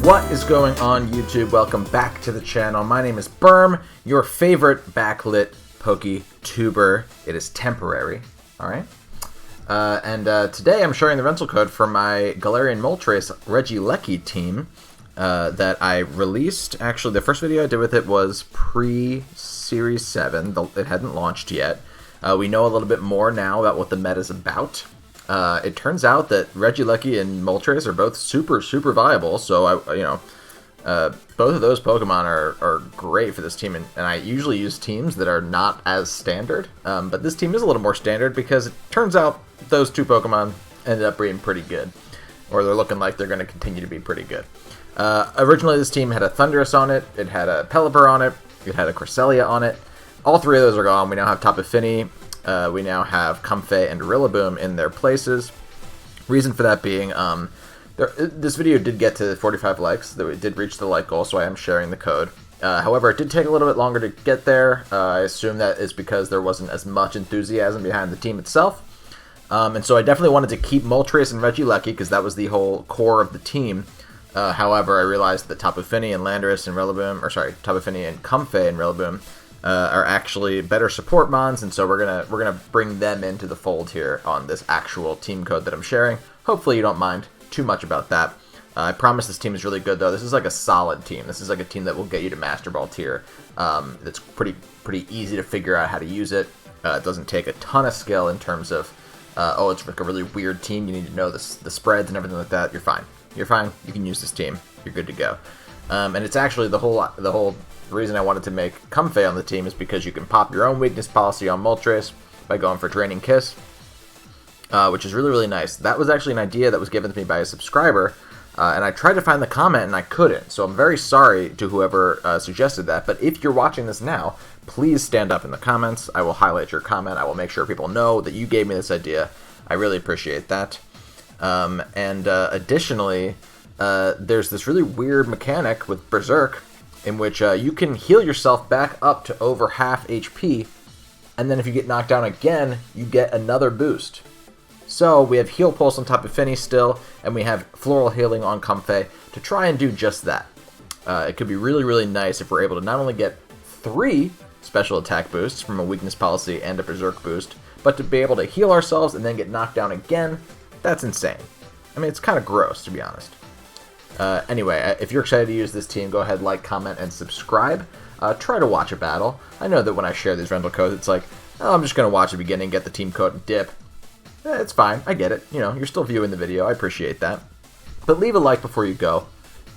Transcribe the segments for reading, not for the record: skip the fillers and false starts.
What is going on, YouTube? Welcome back to the channel. My name is Berm, your favorite backlit PokeTuber. It is temporary, alright? Today I'm sharing the rental code for my Galarian Moltres Regieleki team that I released. Actually, the first video I did with it was pre-Series 7. It hadn't launched yet. We know a little bit more now about what the meta is about. It turns out that Regieleki and Moltres are both super viable, so both of those Pokemon are great for this team, and I usually use teams that are not as standard, but this team is a little more standard because it turns out those two Pokemon ended up being pretty good, or they're looking like they're going to continue to be pretty good. Originally this team had a Thundurus on it, it had a Pelipper on it, it had a Cresselia on it. All three of those are gone. We now have Tapu Fini. We now have Comfey and Rillaboom in their places. Reason for that being, this video did get to 45 likes. Though it did reach the like goal, so I am sharing the code. However, it did take a little bit longer to get there. I assume that is because there wasn't as much enthusiasm behind the team itself. And so I definitely wanted to keep Moltres and Regieleki because that was the whole core of the team. However, I realized that Tapu Fini and Landorus and Rillaboom, Tapu Fini and Comfey and Rillaboom are actually better support mons, and so we're gonna bring them into the fold here on this actual team code that I'm sharing. Hopefully you don't mind too much about that. I promise this team is really good though. This is like a solid team. This is like a team that will get you to Master Ball tier. It's pretty easy to figure out how to use it. It doesn't take a ton of skill in terms of oh, it's like a really weird team. You need to know the spreads and everything like that. You're fine. You're fine. You can use this team. You're good to go. And it's actually the whole reason I wanted to make Comfey on the team is because you can pop your own weakness policy on Moltres by going for Draining Kiss, which is really nice. That was actually an idea that was given to me by a subscriber, and I tried to find the comment and I couldn't, so I'm very sorry to whoever suggested that, but if you're watching this now, please stand up in the comments. I will highlight your comment. I will make sure people know that you gave me this idea. I really appreciate that. Additionally, there's this really weird mechanic with Berserk in which you can heal yourself back up to over half HP, and then if you get knocked down again, you get another boost. So we have Heal Pulse on Tapu Fini still, and we have Floral Healing on Comfey to try and do just that. It could be really nice if we're able to not only get 3 special attack boosts from a weakness policy and a Berserk boost, but to be able to heal ourselves and then get knocked down again. That's insane. I mean, it's kind of gross, to be honest. Anyway, if you're excited to use this team, go ahead, like, comment, and subscribe. Try to watch a battle. I know that when I share these rental codes, it's like, oh, I'm just going to watch the beginning, get the team code, and dip. It's fine. I get it. You know, you're still viewing the video. I appreciate that. But leave a like before you go,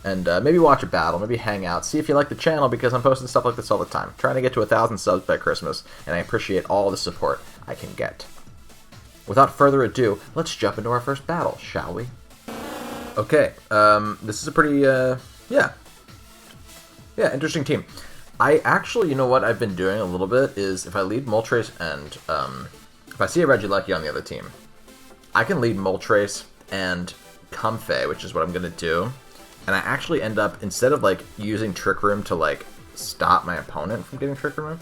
and maybe watch a battle, maybe hang out, see if you like the channel, because I'm posting stuff like this all the time. Trying to get to 1,000 subs by Christmas, and I appreciate all the support I can get. Without further ado, let's jump into our first battle, shall we? Okay, this is a pretty, interesting team. I actually, you know what I've been doing a little bit is if I lead Moltres and, if I see a Regieleki on the other team, I can lead Moltres and Comfey, which is what I'm going to do, and I actually end up, instead of, like, using Trick Room to, like, stop my opponent from getting Trick Room,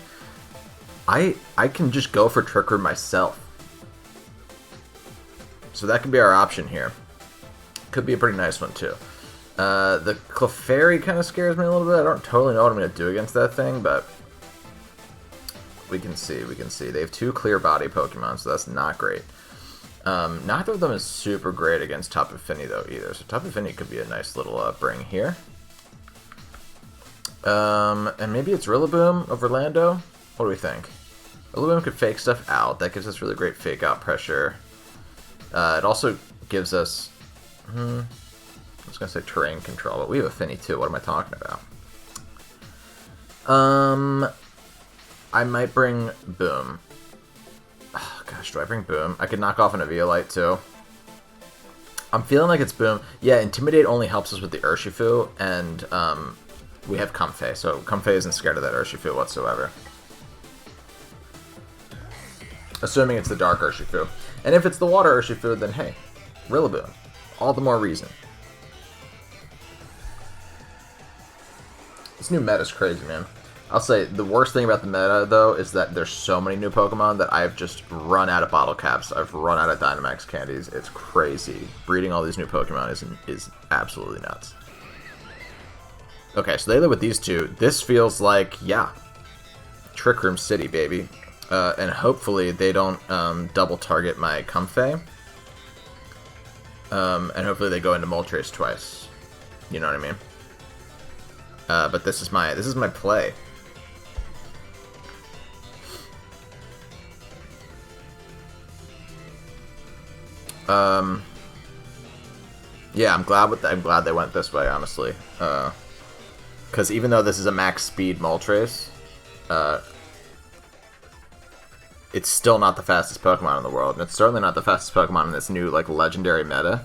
I can just go for Trick Room myself. So that could be our option here. Could be a pretty nice one too. The Clefairy kind of scares me a little bit. I don't totally know what I'm going to do against that thing, but we can see. They have 2 clear body Pokemon, so that's not great. Neither of them is super great against Tapu Fini though either, so Tapu Fini could be a nice little bring here. And maybe it's Rillaboom over Lando? What do we think? Rillaboom could fake stuff out. That gives us really great fake out pressure. It also gives us... I was going to say terrain control, but we have a Fini too. What am I talking about? I might bring Boom. Oh, gosh, do I bring Boom? I could knock off an Eviolite too. I'm feeling like it's Boom. Yeah, Intimidate only helps us with the Urshifu, and we have Comfey, so Comfey isn't scared of that Urshifu whatsoever. Assuming it's the Dark Urshifu. And if it's the Water Urshifu, then hey, Rillaboom. All the more reason. This new meta is crazy, man. I'll say the worst thing about the meta, though, is that there's so many new Pokemon that I've just run out of bottle caps. I've run out of Dynamax candies. It's crazy. Breeding all these new Pokemon is absolutely nuts. Okay, so they live with these two. This feels like, yeah, Trick Room City, baby. And hopefully they don't double target my Comfey. And hopefully they go into Moltres twice. You know what I mean? But this is my play. Yeah, I'm glad they went this way, honestly. Because even though this is a max speed Moltres, it's still not the fastest Pokemon in the world, and it's certainly not the fastest Pokemon in this new like legendary meta.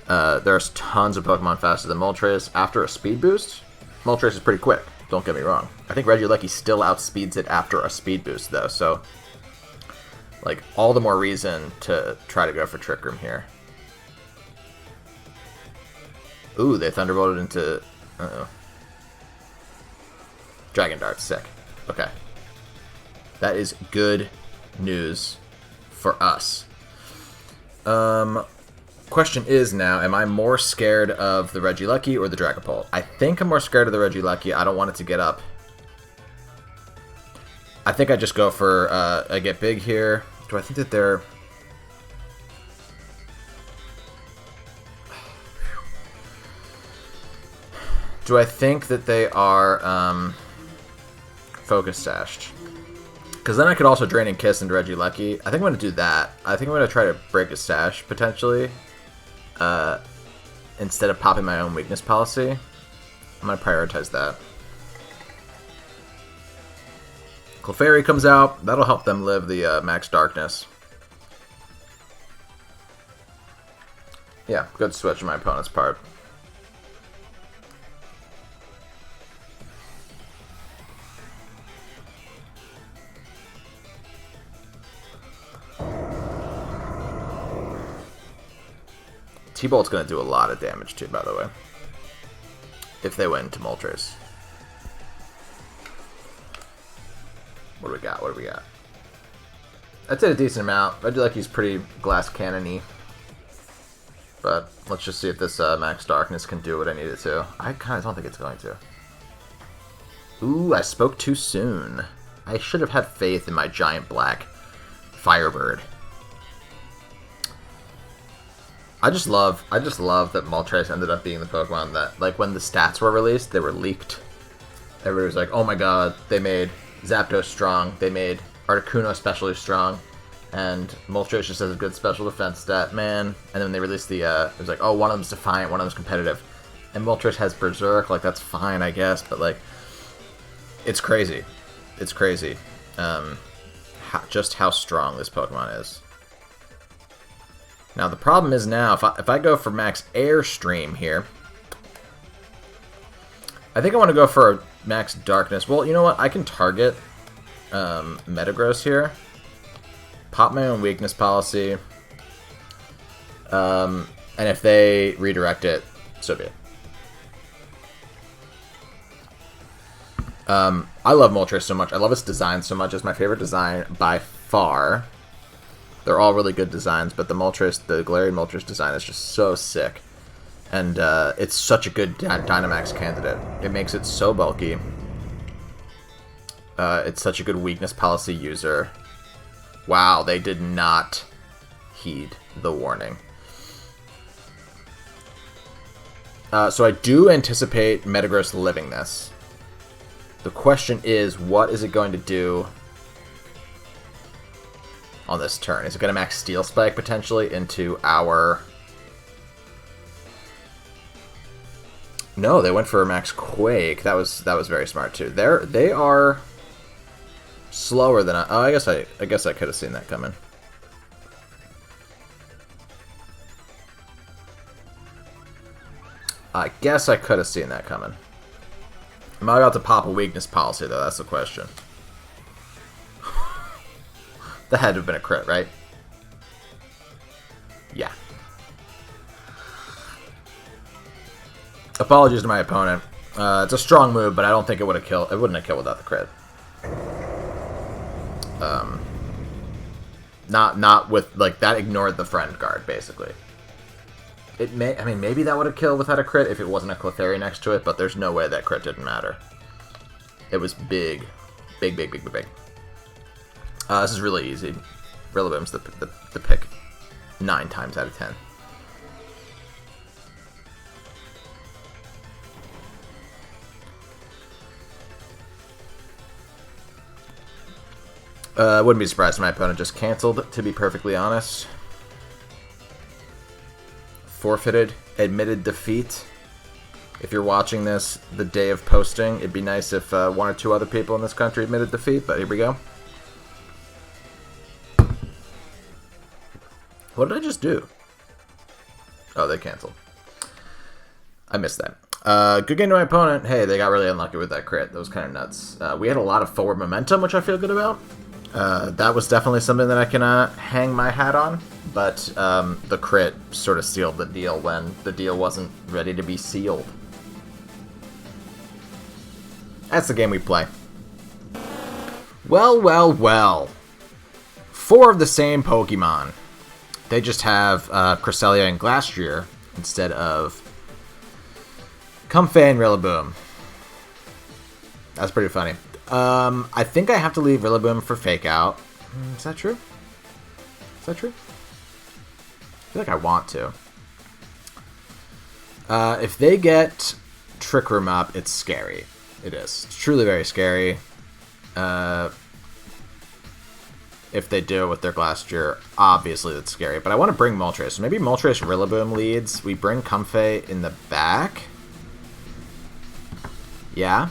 There's tons of Pokemon faster than Moltres. After a speed boost, Moltres is pretty quick. Don't get me wrong. I think Regieleki still outspeeds it after a speed boost, though. So, like, all the more reason to try to go for Trick Room here. Ooh, they Thunderbolted into... Uh-oh. Dragon Dart, sick. Okay. That is good news for us. Question is now, am I more scared of the Regieleki or the Dragapult? I think I'm more scared of the Regieleki. I don't want it to get up. I think I just go for I get big here. Do I think that they're... Do I think that they are Focus Sashed? Because then I could also Drain and Kiss into Regieleki. I think I'm going to do that. I think I'm going to try to break a Sash, potentially. Instead of popping my own weakness policy. I'm going to prioritize that. Clefairy comes out. That'll help them live the Max Darkness. Yeah, good switch on my opponent's part. T-Bolt's going to do a lot of damage too, by the way. If they went into Moltres. What do we got? What do we got? That's a decent amount. I do like he's pretty glass cannon-y. But let's just see if this Max Darkness can do what I need it to. I kind of don't think it's going to. Ooh, I spoke too soon. I should have had faith in my giant black Firebird. I just love that Moltres ended up being the Pokemon that, like, when the stats were released, they were leaked. Everybody was like, oh my god, they made Zapdos strong, they made Articuno especially strong, and Moltres just has a good special defense stat, man. And then they released the, it was like, oh, one of them's Defiant, one of them's competitive. And Moltres has Berserk, like, that's fine, I guess, but, like, it's crazy. It's crazy. Just how strong this Pokemon is. Now, the problem is now, if I go for Max Airstream here, I think I want to go for a Max Darkness. Well, you know what? I can target Metagross here. Pop my own weakness policy. And if they redirect it, so be it. I love Moltres so much. I love its design so much. It's my favorite design by far. They're all really good designs, but the Galarian Moltres design is just so sick. And it's such a good Dynamax candidate. It makes it so bulky. It's such a good weakness policy user. Wow, they did not heed the warning. So I do anticipate Metagross living this. The question is, what is it going to do on this turn? Is it going to max Steel Spike potentially into our... No, they went for a max Quake. That was very smart too. They are slower than oh, I guess I could have seen that coming. I guess I could have seen that coming. Am I about to pop a weakness policy though? That's the question. That had to have been a crit, right? Yeah. Apologies to my opponent. It's a strong move, but I don't think it would have killed. It wouldn't have killed without the crit. Not with like that. Ignored the friend guard basically. It may, I mean, maybe that would have killed without a crit if it wasn't a Clefairy next to it, but there's no way that crit didn't matter. It was big. Big, big, big, big, big. This is really easy. Rillaboom's the pick 9 times out of 10. Wouldn't be surprised if my opponent just canceled, to be perfectly honest. Forfeited, admitted defeat. If you're watching this the day of posting, it'd be nice if 1 or 2 other people in this country admitted defeat, but here we go. What did I just do? Oh, they canceled. I missed that. Good game to my opponent. Hey, they got really unlucky with that crit. That was kind of nuts. We had a lot of forward momentum, which I feel good about. That was definitely something that I can hang my hat on, but the crit sort of sealed the deal when the deal wasn't ready to be sealed. That's the game we play. Well, well, well. 4 of the same Pokemon. They just have Cresselia and Glastrier instead of Comfey and Rillaboom. That's pretty funny. I think I have to leave Rillaboom for Fake Out. Is that true? Is that true? I feel like I want to. If they get Trick Room up, it's scary. It is. It's truly very scary. If they do it with their Glastrier, obviously that's scary. But I want to bring Moltres. So maybe Moltres Rillaboom leads. We bring Comfey in the back. Yeah.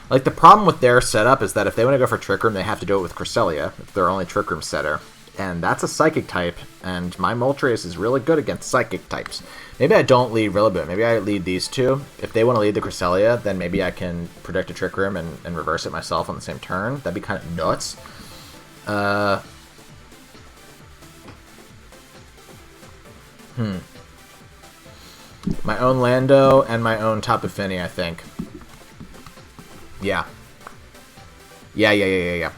Like, the problem with their setup is that if they want to go for Trick Room, they have to do it with Cresselia, if they're only Trick Room setter. And that's a Psychic type, and my Moltres is really good against Psychic types. Maybe I don't lead Rillaboom. Maybe I lead these two. If they want to lead the Cresselia, then maybe I can predict a Trick Room and reverse it myself on the same turn. That'd be kind of nuts. My own Lando and my own Tapu Fini, I think. Yeah. Yeah.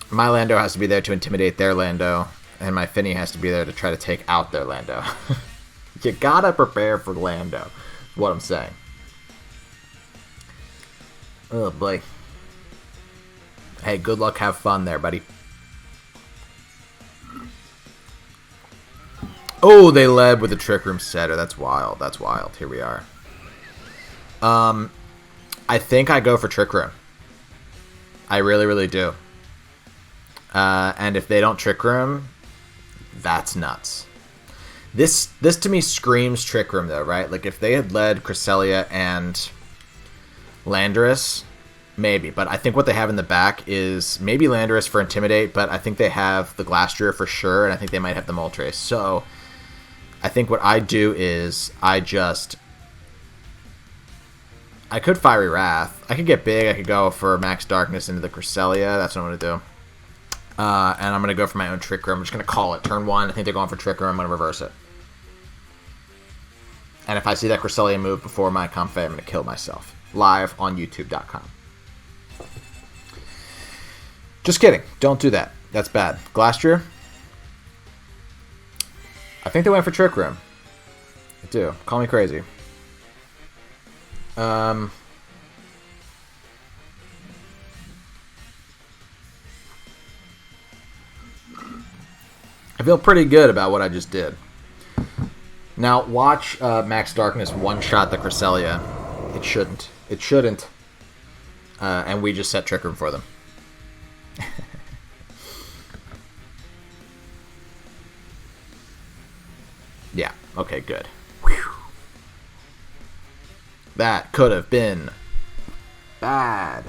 My Lando has to be there to intimidate their Lando, and my Fini has to be there to try to take out their Lando. You gotta prepare for Lando, is what I'm saying. Oh, boy. Hey, good luck, have fun there, buddy. Oh, they led with the Trick Room setter. That's wild. That's wild. Here we are. I think I go for Trick Room. I really, really do. And if they don't Trick Room, that's nuts. This to me screams Trick Room, though, right? Like, if they had led Cresselia and Landorus, maybe. But I think what they have in the back is maybe Landorus for Intimidate, but I think they have the Glastrier for sure, and I think they might have the Moltres. So I think what I do is I could Fiery Wrath. I could get big. I could go for Max Darkness into the Cresselia. That's what I'm going to do. And I'm going to go for my own Trick Room. I'm just going to call it. Turn 1. I think they're going for Trick Room. I'm going to reverse it. And if I see that Cresselia move before my Comfey, I'm going to kill myself. Live on YouTube.com. Just kidding. Don't do that. That's bad. Glastrier. I think they went for Trick Room. I do. Call me crazy. I feel pretty good about what I just did. Now, watch Max Darkness one-shot the Cresselia. It shouldn't. It shouldn't. And we just set Trick Room for them. Yeah, okay, good. Whew. That could have been bad.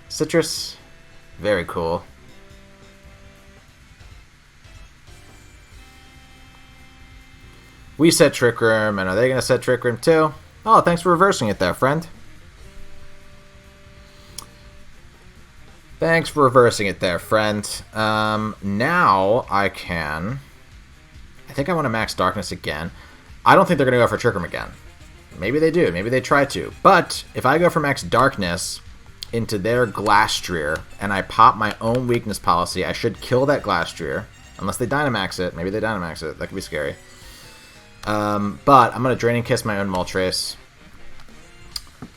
Citrus, very cool. We set Trick Room, and are they going to set Trick Room too? Oh, thanks for reversing it there, friend. Thanks for reversing it there, friend. Now I can... I think I want to Max Darkness again. I don't think they're going to go for Trick Room again. Maybe they do. Maybe they try to. But if I go for max darkness into their Glastrier and I pop my own weakness policy, I should kill that Glastrier. Unless they Dynamax it. Maybe they Dynamax it. That could be scary. But I'm going to Draining Kiss my own Moltres.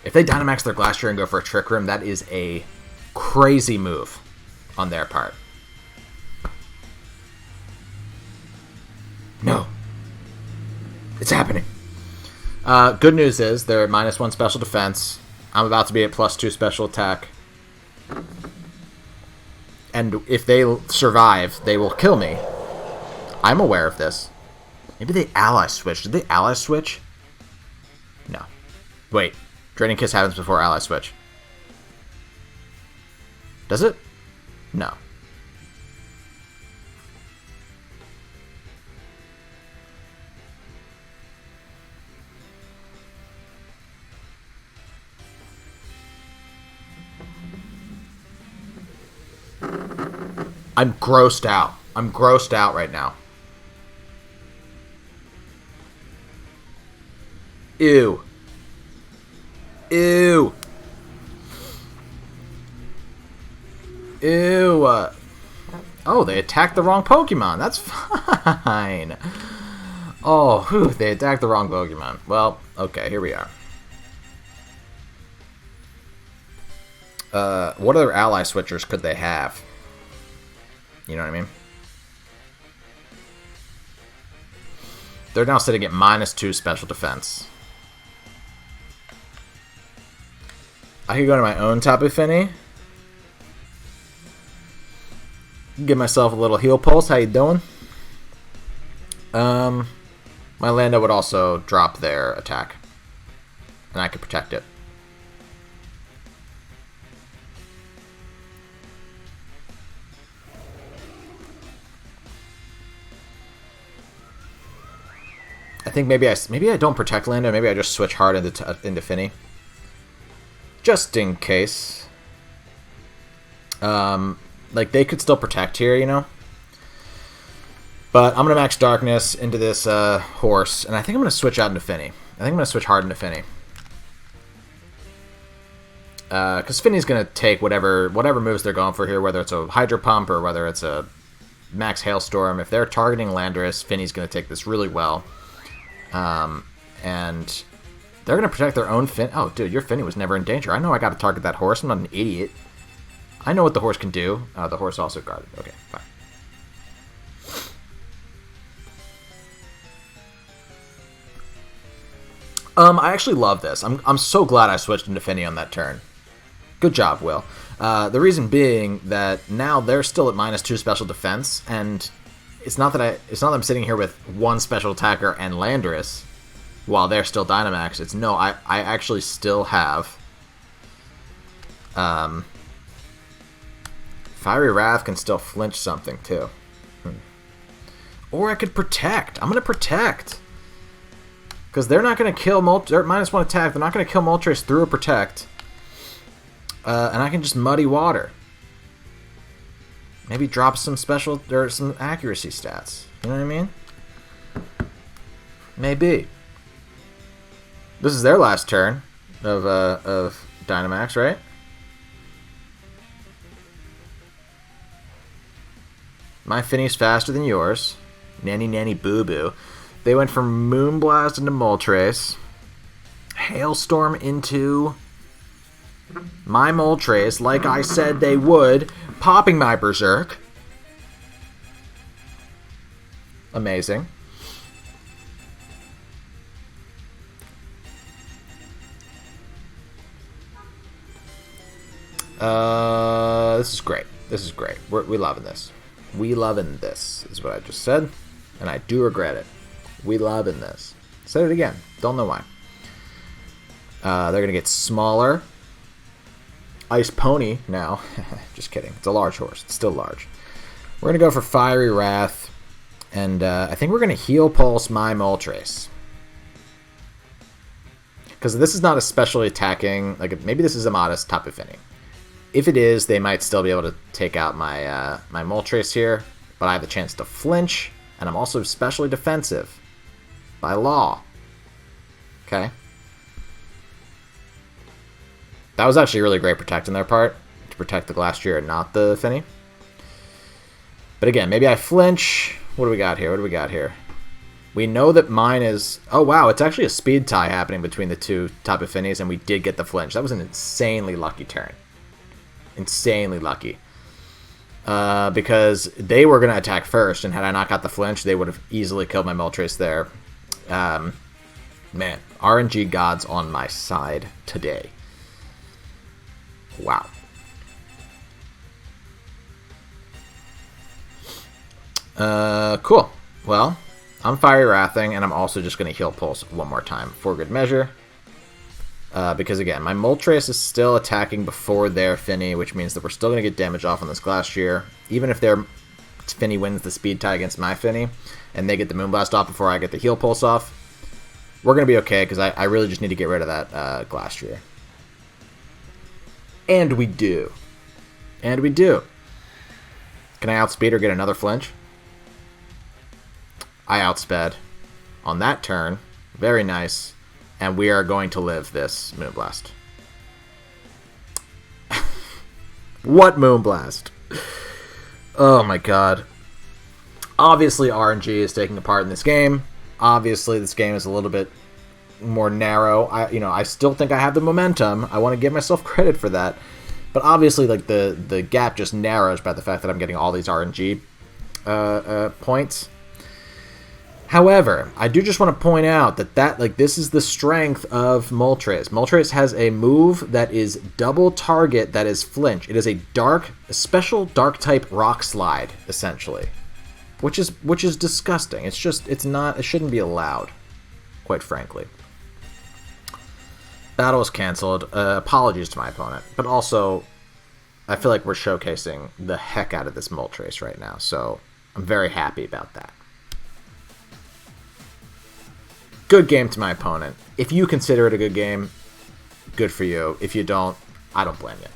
If they Dynamax their Glastrier and go for a Trick Room, that is a crazy move on their part. No. It's happening. Good news is they're at -1 special defense. I'm about to be at +2 special attack. And if they survive, they will kill me. I'm aware of this. Maybe they ally switch. Did they ally switch? No. Wait. Draining Kiss happens before ally switch. Does it? No. I'm grossed out. I'm grossed out right now. Ew. Ew. Ew. Oh, they attacked the wrong Pokemon. That's fine. Oh, whew, they attacked the wrong Pokemon. Well, okay, here we are. What other ally switchers could they have? You know what I mean? They're now sitting at -2 special defense. I could go to my own Tapu Fini. Give myself a little heal pulse. How you doing? My Lando would also drop their attack. And I could protect it. I think maybe I don't protect Lando. Maybe I just switch hard into Fini. Just in case. Like, they could still protect here, you know? But I'm going to max Darkness into this horse, and I think I'm going to switch out into Fini. I think I'm going to switch hard into Fini. Because Fini's going to take whatever moves they're going for here, whether it's a Hydro Pump or whether it's a max Hailstorm. If they're targeting Landorus, Fini's going to take this really well. And they're going to protect their own Fin. Oh, dude, your Fini was never in danger. I know I got to target that horse. I'm not an idiot. I know what the horse can do. The horse also guarded. Okay, fine. I actually love this. I'm so glad I switched into Fini on that turn. Good job, Will. The reason being that now they're still at -2 special defense, and it's not that I'm sitting here with one special attacker and Landorus while they're still Dynamax. It's no, I actually still have Fiery Wrath can still flinch something too. Or I could protect. I'm gonna protect. Because they're not going to kill they're -1 attack. They're not going to kill Moltres through a protect. And I can just muddy water. Maybe drop some special or some accuracy stats. You know what I mean? Maybe. This is their last turn of Dynamax, right? My Fini's faster than yours. Nanny nanny boo boo. They went from Moonblast into Moltres, Hailstorm into my Moltres, like I said they would, popping my Berserk. Amazing. This is great. This is great. We loving this. We loving this is what I just said, and I do regret it. We loving this. Said it again. Don't know why. They're going to get smaller. Ice Pony now. Just kidding. It's a large horse. It's still large. We're going to go for Fiery Wrath. And I think we're going to Heal Pulse my Moltres. Because this is not especially attacking. Like, maybe this is a modest Tapu Fini. If it is, they might still be able to take out my my Moltres here. But I have the chance to flinch. And I'm also especially defensive. By law. Okay? That was actually really great protecting their part, to protect the Glastrier and not the Finny. But again, maybe I flinch. What do we got here? What do we got here? We know that mine is... Oh, wow, it's actually a speed tie happening between the two Tapu Finis, and we did get the flinch. That was an insanely lucky turn. Insanely lucky. Because they were going to attack first, and had I not got the flinch, they would have easily killed my Moltres there. Man, RNG gods on my side today. Wow. Cool. Well, I'm Fiery Wrathing, and I'm also just going to Heal Pulse one more time for good measure. Because again, my Moltres is still attacking before their Finny, which means that we're still going to get damage off on this Glastrier. Even if their Finny wins the speed tie against my Finny, and they get the Moonblast off before I get the Heal Pulse off, we're going to be okay, because I really just need to get rid of that Glastrier. And we do. And we do. Can I outspeed or get another flinch? I outsped on that turn. Very nice. And we are going to live this Moonblast. What Moonblast? Oh my god. Obviously RNG is taking a part in this game. Obviously this game is a little bit more narrow. I still think I have the momentum. I want to give myself credit for that. But obviously like the gap just narrows by the fact that I'm getting all these RNG points. However, I do just want to point out that this is the strength of Moltres. Moltres has a move that is double target that is flinch. It is a special dark type rock slide, essentially. Which is disgusting. It shouldn't be allowed, quite frankly. Battle was cancelled. Apologies to my opponent. But also, I feel like we're showcasing the heck out of this Moltres right now. So, I'm very happy about that. Good game to my opponent. If you consider it a good game, good for you. If you don't, I don't blame you.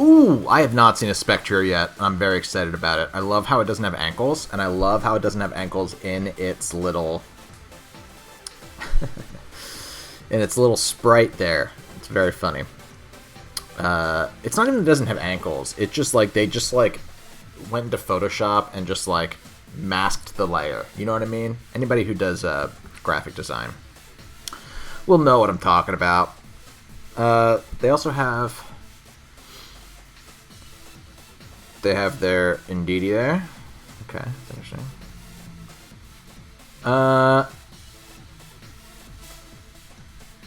Ooh, I have not seen a Spectre yet. I'm very excited about it. I love how it doesn't have ankles, and I love how it doesn't have ankles in its little... in its little sprite there. It's very funny. It's not even that it doesn't have ankles. It's just like, they just like went into Photoshop and just like masked the layer. You know what I mean? Anybody who does graphic design will know what I'm talking about. They also have... They have their Indeedee there. Okay, that's interesting.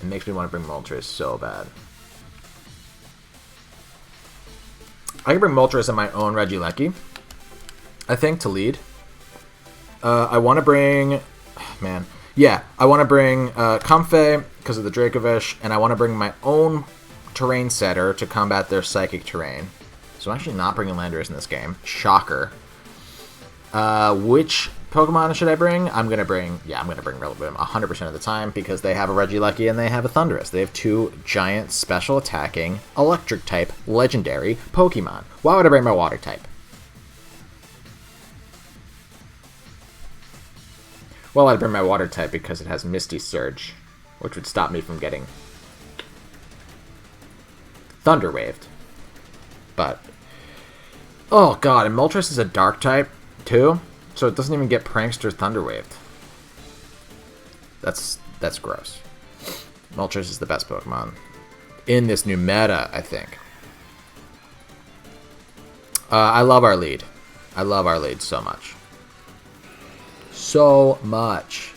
It makes me want to bring Moltres so bad. I can bring Moltres in my own Regieleki, I think, to lead. I want to bring... Man. Yeah, I want to bring Comfey because of the Dracovish, and I want to bring my own Terrain Setter to combat their Psychic Terrain. So I'm actually not bringing Landorus in this game. Shocker. Which Pokemon should I bring? I'm going to bring Rillaboom 100% of the time because they have a Regieleki and they have a Thundurus. They have two giant special attacking electric type legendary Pokemon. Why would I bring my water type? Well, I'd bring my water type because it has Misty Surge, which would stop me from getting Thunder Waved. But, oh god, and Moltres is a dark type, too, so it doesn't even get Prankster Thunder Waved. That's gross. Moltres is the best Pokemon in this new meta, I think. I love our lead. I love our lead so much. So much.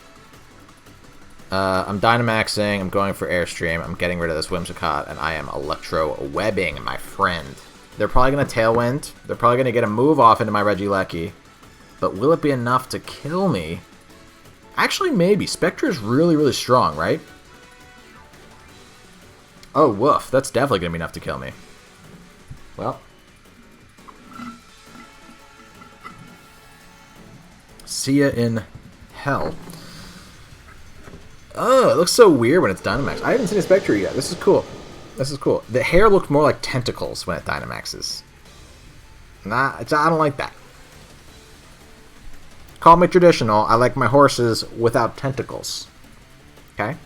I'm Dynamaxing, I'm going for Airstream, I'm getting rid of this Whimsicott, and I am Electro-Webbing, my friend. They're probably going to Tailwind. They're probably going to get a move off into my Regieleki. But will it be enough to kill me? Actually, maybe. Spectre is really, really strong, right? Oh, woof. That's definitely going to be enough to kill me. Well. See ya in hell. Oh, it looks so weird when it's Dynamax. I haven't seen a Spectre yet. This is cool. This is cool. The hair looked more like tentacles when it Dynamaxes. Nah, I don't like that. Call me traditional. I like my horses without tentacles. Okay?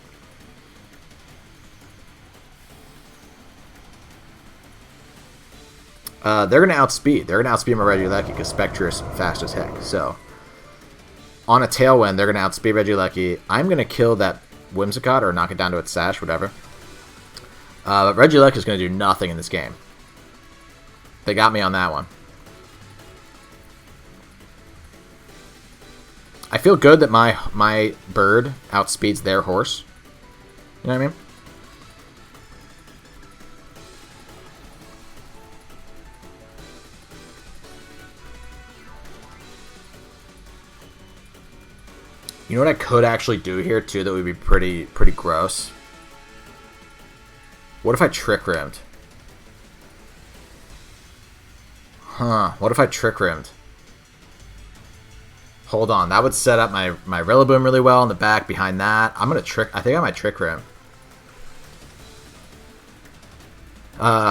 They're going to outspeed. They're going to outspeed my Regieleki because Spectre's fast as heck. So, on a Tailwind, they're going to outspeed Regieleki. I'm going to kill that Whimsicott or knock it down to its sash, whatever. But Regieleki is going to do nothing in this game. They got me on that one. I feel good that my bird outspeeds their horse. You know what I mean? You know what I could actually do here too that would be pretty gross? What if I Trick Rimmed? Huh, what if I Trick Rimmed? Hold on, that would set up my Rillaboom really well in the back behind that. I'm gonna I think I might Trick Rim.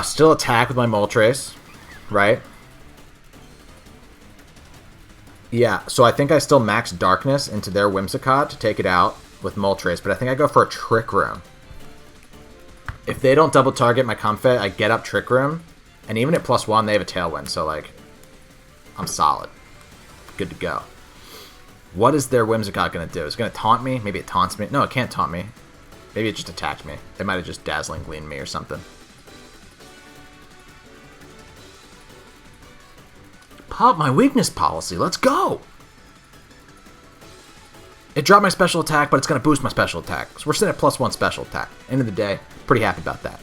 Still attack with my Moltres, right? Yeah, so I think I still max Darkness into their Whimsicott to take it out with Moltres, but I think I go for a Trick Room. If they don't double target my Comfort, I get up Trick Room, and even at +1, they have a Tailwind, so like, I'm solid. Good to go. What is their Whimsicott going to do? Is it going to taunt me? Maybe it taunts me. No, it can't taunt me. Maybe it just attacked me. They might have just Dazzling Gleamed me or something. Pop my weakness policy. Let's go! It dropped my special attack, but it's going to boost my special attack. So we're sitting at +1 special attack. End of the day, pretty happy about that.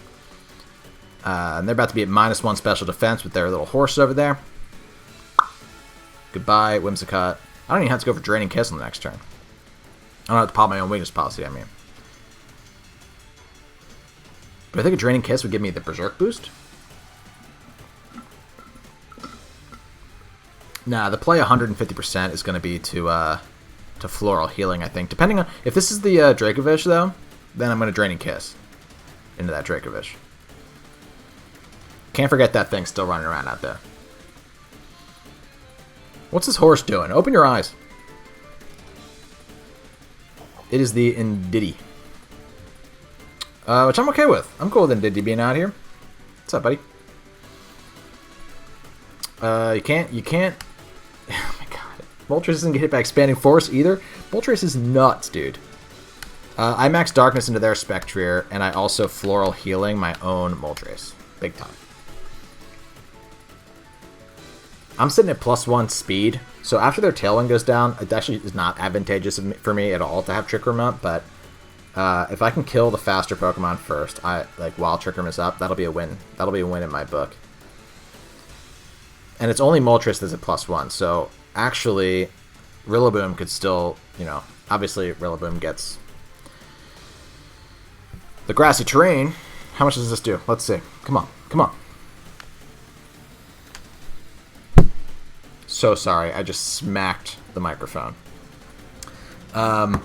And they're about to be at -1 special defense with their little horse over there. Goodbye, Whimsicott. I don't even have to go for Draining Kiss on the next turn. I don't have to pop my own weakness policy, I mean. But I think a Draining Kiss would give me the Berserk boost. Nah, the play 150% is going to be to Floral Healing, I think. Depending on... If this is the Dracovish, though, then I'm going to Draining Kiss into that Dracovish. Can't forget that thing still running around out there. What's this horse doing? Open your eyes. It is the Indeedee. Which I'm okay with. I'm cool with Indeedee being out here. What's up, buddy? You can't... Oh my god. Moltres doesn't get hit by Expanding Force either. Moltres is nuts, dude. I max Darkness into their Spectrier, and I also Floral Healing my own Moltres. Big time. I'm sitting at +1 speed, so after their Tailwind goes down, it actually is not advantageous for me at all to have Trick Room up, but if I can kill the faster Pokemon first, while Trick Room is up, that'll be a win. That'll be a win in my book. And it's only Moltres that's at +1, so actually, Rillaboom could still, you know, obviously Rillaboom gets the grassy terrain. How much does this do? Let's see. Come on, come on. So sorry, I just smacked the microphone. I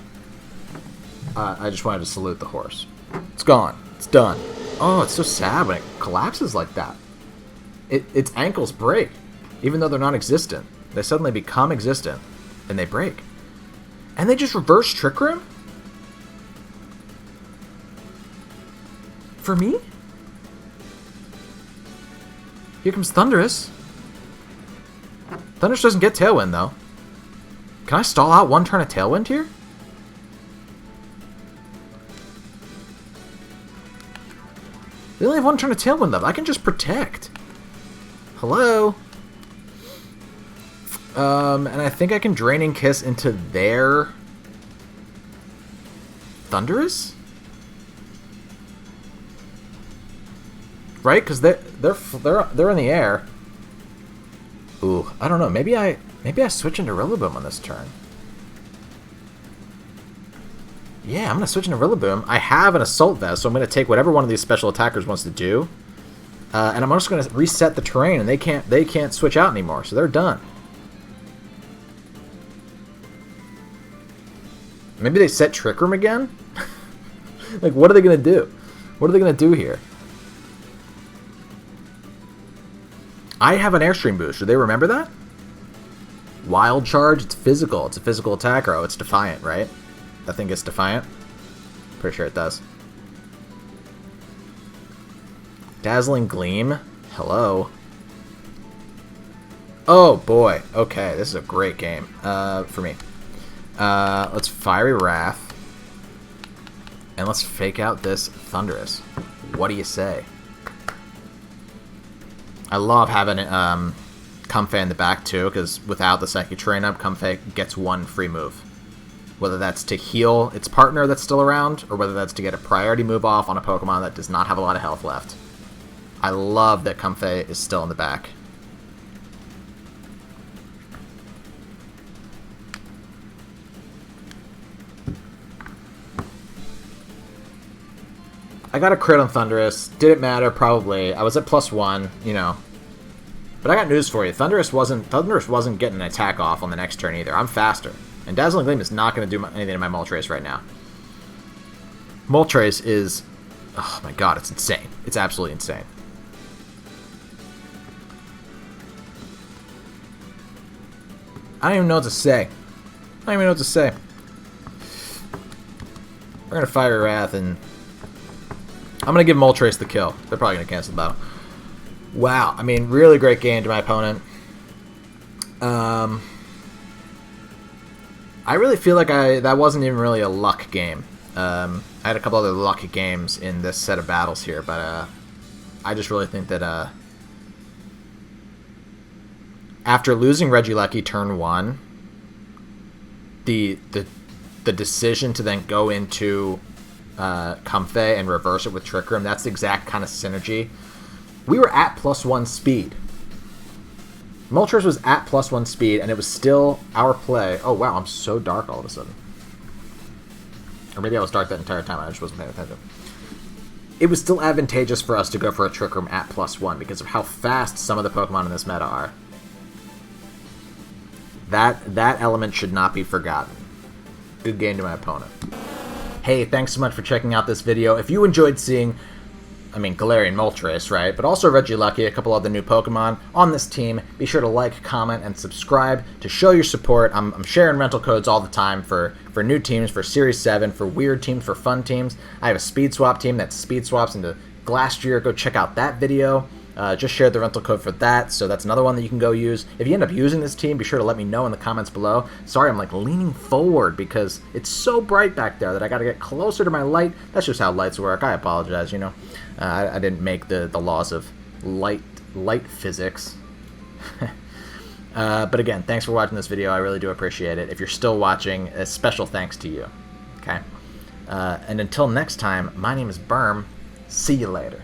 just wanted to salute the horse. It's gone. It's done. Oh, it's so sad when it collapses like that. Its ankles break, even though they're non-existent. They suddenly become existent, and they break. And they just reverse Trick Room? For me? Here comes Thundurus. Thundurus doesn't get Tailwind, though. Can I stall out one turn of Tailwind here? They only have one turn of Tailwind, though. I can just Protect. Hello? And I think I can Draining Kiss into their Thundurus? Right? Because they're in the air. Ooh, I don't know. Maybe I switch into Rillaboom on this turn. Yeah, I'm gonna switch into Rillaboom. I have an Assault Vest, so I'm gonna take whatever one of these special attackers wants to do, and I'm just gonna reset the terrain, and they can't switch out anymore, so they're done. Maybe they set Trick Room again. Like, what are they gonna do? What are they gonna do here? I have an Airstream boost. Do they remember that? Wild Charge, it's physical. It's a physical attacker. Oh, it's Defiant, right? That thing gets Defiant? Pretty sure it does. Dazzling Gleam? Hello? Oh boy. Okay, this is a great game for me. Let's Fiery Wrath. And let's fake out this Thunderous. What do you say? I love having Comfey in the back too, because without the Psychic Terrain up, Comfey gets one free move. Whether that's to heal its partner that's still around, or whether that's to get a priority move off on a Pokemon that does not have a lot of health left. I love that Comfey is still in the back. I got a crit on Thunderous. Did it matter? Probably. I was at +1, you know. But I got news for you. Thunderous wasn't getting an attack off on the next turn either. I'm faster. And Dazzling Gleam is not going to do anything to my Moltres right now. Moltres is... Oh my god, it's insane. It's absolutely insane. I don't even know what to say. I don't even know what to say. We're going to Fire Wrath and... I'm going to give Moltres the kill. They're probably going to cancel the battle. Wow. I mean, really great game to my opponent. I really feel like that wasn't even really a luck game. I had a couple other lucky games in this set of battles here, but I just really think that after losing Regieleki turn 1, the decision to then go into Comfey and reverse it with Trick Room, that's the exact kind of synergy. We were at +1 speed. Moltres was at +1 speed, and it was still our play. Oh, wow, I'm so dark all of a sudden. Or maybe I was dark that entire time, I just wasn't paying attention. It was still advantageous for us to go for a Trick Room at +1 because of how fast some of the Pokemon in this meta are. That element should not be forgotten. Good game to my opponent. Hey, thanks so much for checking out this video. If you enjoyed seeing, Galarian Moltres, right? But also Regieleki, a couple other new Pokemon on this team, be sure to like, comment, and subscribe to show your support. I'm sharing rental codes all the time for new teams, for Series 7, for weird teams, for fun teams. I have a Speed Swap team that speed swaps into Glastrier. Go check out that video. Just shared the rental code for that, so that's another one that you can go use. If you end up using this team, be sure to let me know in the comments below. Sorry, I'm like leaning forward because it's so bright back there that I gotta get closer to my light. That's just how lights work. I apologize, you know. I didn't make the laws of light physics. But again, thanks for watching this video. I really do appreciate it. If you're still watching, a special thanks to you. Okay? And until next time, my name is Berm. See you later.